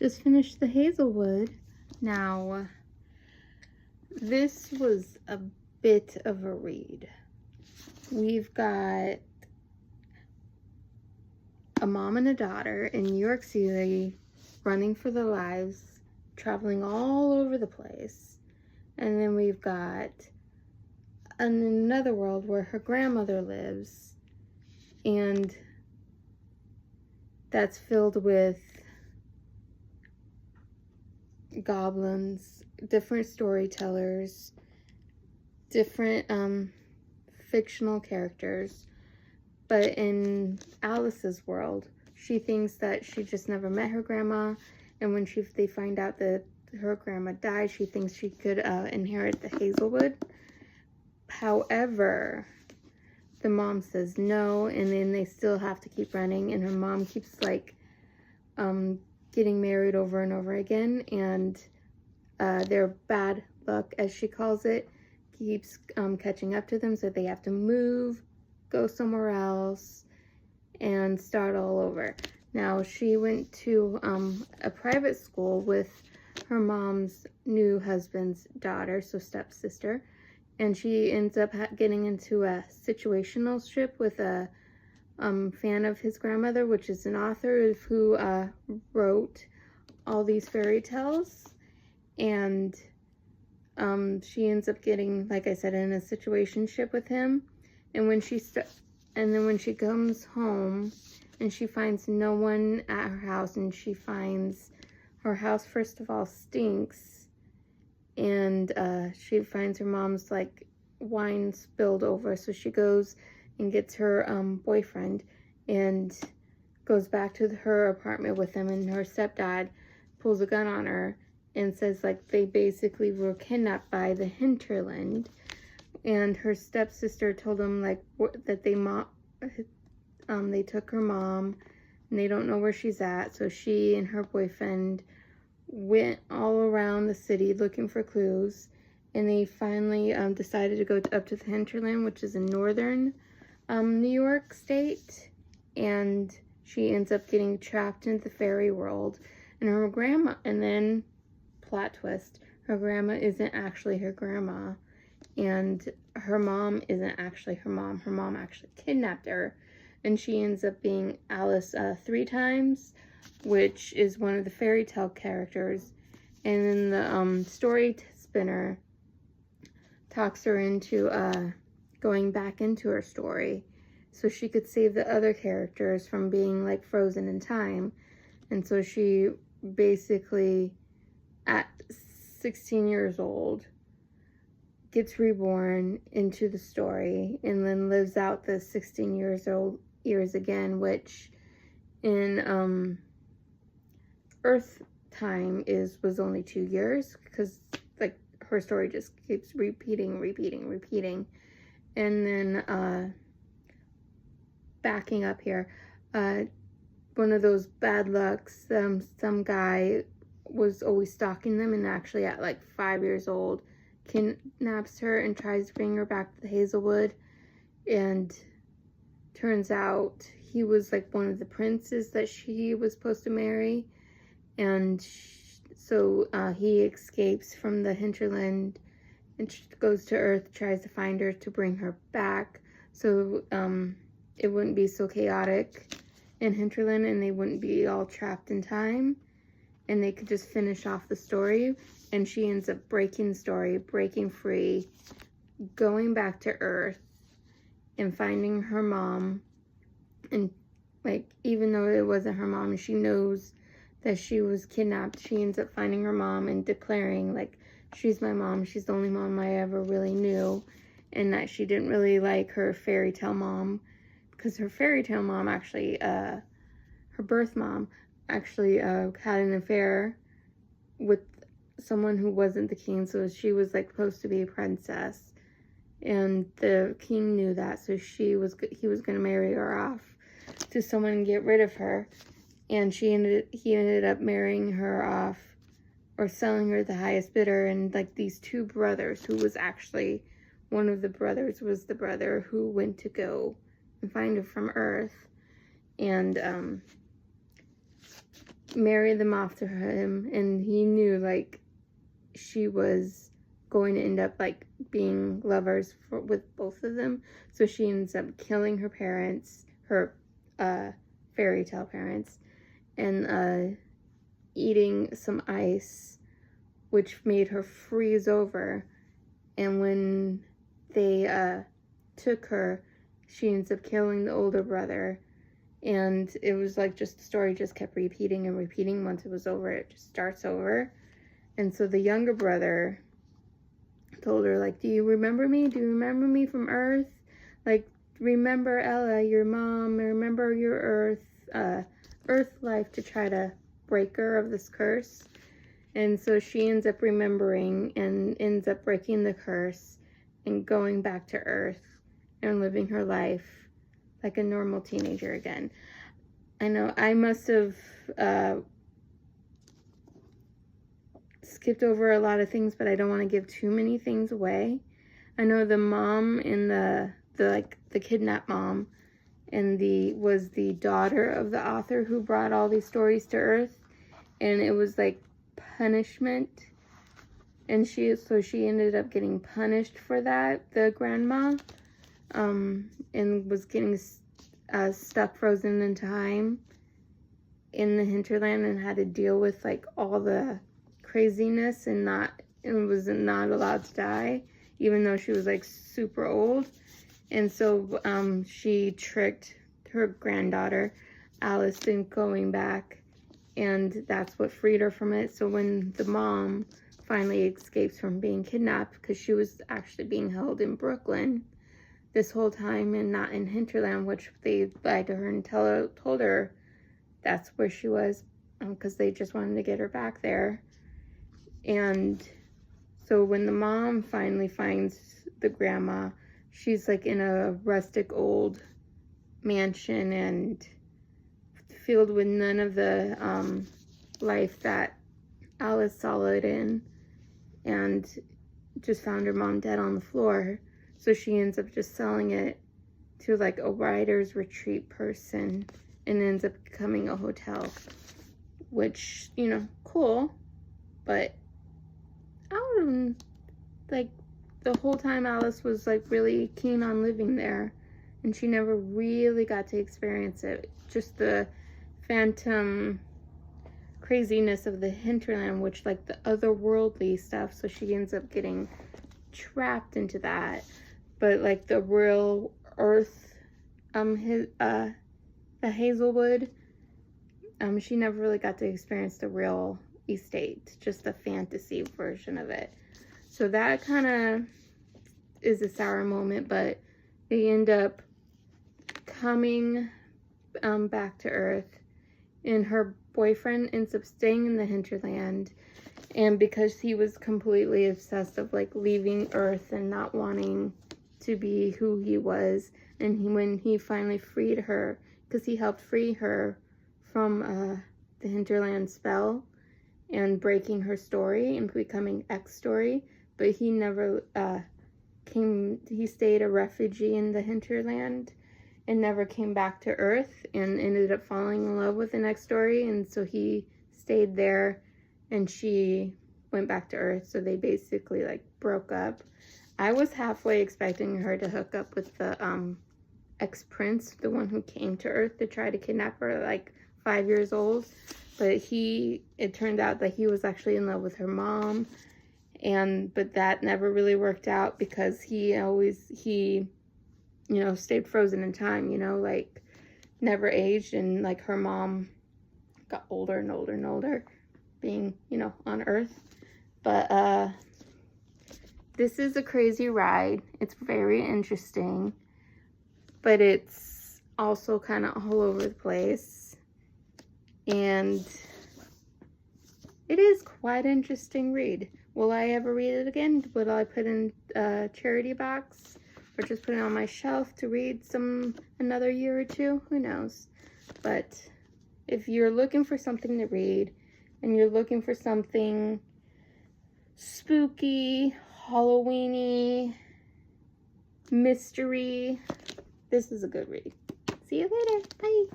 Just finished the Hazel Wood. Now, this was a bit of a read. We've got a mom and a daughter in New York City running for their lives, traveling all over the place. And then we've got another world where her grandmother lives, and that's filled with goblins, different storytellers, different fictional characters. But in Alice's world, she thinks that she just never met her grandma, and when they find out that her grandma died, she thinks she could inherit the Hazelwood. However, the mom says no, and then they still have to keep running, and her mom keeps getting married over and over again, and their bad luck, as she calls it, keeps catching up to them, so they have to move, go somewhere else, and start all over. Now, she went to a private school with her mom's new husband's daughter, so stepsister, and she ends up getting into a situationship with a fan of his grandmother, which is an author who wrote all these fairy tales. And she ends up getting, like I said, in a situationship with him. And when when she comes home and she finds no one at her house, and she finds her house, first of all, stinks, and she finds her mom's wine spilled over, so she goes and gets her boyfriend and goes back to her apartment with him, and her stepdad pulls a gun on her and says they basically were kidnapped by the hinterland, and her stepsister told him that they took her mom and they don't know where she's at. So she and her boyfriend went all around the city looking for clues, and they finally decided to go up to the hinterland, which is in northern New York State, and she ends up getting trapped in the fairy world. And her grandma, and then plot twist, her grandma isn't actually her grandma, and her mom isn't actually her mom. Her mom actually kidnapped her, and she ends up being Alice 3 times, which is one of the fairy tale characters. And then the story spinner talks her into going back into her story so she could save the other characters from being frozen in time. And so she basically, at 16 years old, gets reborn into the story and then lives out the 16 years again, which in Earth time was only 2 years, because her story just keeps repeating. And then backing up here, one of those bad lucks, some guy was always stalking them, and actually at 5 years old kidnaps her and tries to bring her back to the Hazelwood. And turns out he was one of the princes that she was supposed to marry, and so he escapes from the hinterland and goes to Earth, tries to find her to bring her back, so it wouldn't be so chaotic in hinterland, and they wouldn't be all trapped in time, and they could just finish off the story. And she ends up breaking the story, breaking free, going back to Earth, and finding her mom. And even though it wasn't her mom, she knows that she was kidnapped, she ends up finding her mom and declaring she's my mom, she's the only mom I ever really knew, and that she didn't really like her fairy tale mom, because her fairy tale mom actually, her birth mom actually had an affair with someone who wasn't the king, so she was supposed to be a princess, and the king knew that, so he was going to marry her off to someone and get rid of her. And he ended up marrying her off, or selling her the highest bidder. And these 2 brothers, who was actually, one of the brothers was the brother who went to go and find her from Earth. And marry them off to him, and he knew, like, she was going to end up, like, being lovers with both of them. So she ends up killing her parents, her fairy tale parents, and eating some ice, which made her freeze over. And when they took her, she ends up killing the older brother. And it was like just the story just kept repeating and repeating. Once it was over, it just starts over. And so the younger brother told her, like, do you remember me? Do you remember me from Earth? Like, remember Ella, your mom, remember your Earth life, to try to break her of this curse. And so she ends up remembering and ends up breaking the curse and going back to Earth and living her life like a normal teenager again. I know I must have skipped over a lot of things, but I don't want to give too many things away. I know the mom in the kidnapped mom was the daughter of the author who brought all these stories to Earth, and it was like punishment, and she ended up getting punished for that, the grandma, and was getting stuck frozen in time in the hinterland, and had to deal with like all the craziness, and was not allowed to die, even though she was like super old. And so she tricked her granddaughter Alice in going back, and that's what freed her from it. So when the mom finally escapes from being kidnapped, because she was actually being held in Brooklyn this whole time and not in Hinterland, which they lied to her and told her that's where she was, because they just wanted to get her back there. And so when the mom finally finds the grandma, she's like in a rustic old mansion and filled with none of the life that Alice saw it in, and just found her mom dead on the floor. So she ends up just selling it to like a writer's retreat person, and ends up becoming a hotel, which, you know, cool. But I don't, like, the whole time Alice was like really keen on living there, and she never really got to experience it. Just the phantom craziness of the hinterland, which like the otherworldly stuff, so she ends up getting trapped into that. But like the real Earth, the Hazel Wood, she never really got to experience the real estate, just the fantasy version of it. So that kind of is a sour moment, but they end up coming back to Earth, and her boyfriend ends up staying in the hinterland. And because he was completely obsessed of like leaving Earth and not wanting to be who he was, and when he finally freed her, because he helped free her from the hinterland spell and breaking her story and becoming X story, but he never he stayed a refugee in the hinterland and never came back to Earth, and ended up falling in love with the next story. And so he stayed there, and she went back to Earth. So they basically like broke up. I was halfway expecting her to hook up with the ex-prince, the one who came to Earth to try to kidnap her, like 5 years old. But it turned out that he was actually in love with her mom, but that never really worked out, because he you know, stayed frozen in time, you know, like never aged, and like her mom got older and older and older, being, you know, on Earth. But this is a crazy ride. It's very interesting, but it's also kind of all over the place, and it is quite an interesting read. Will I ever read it again? Will I put in a charity box, or just put it on my shelf to read another year or two? Who knows? But if you're looking for something to read, and you're looking for something spooky, Halloweeny, mystery, this is a good read. See you later. Bye.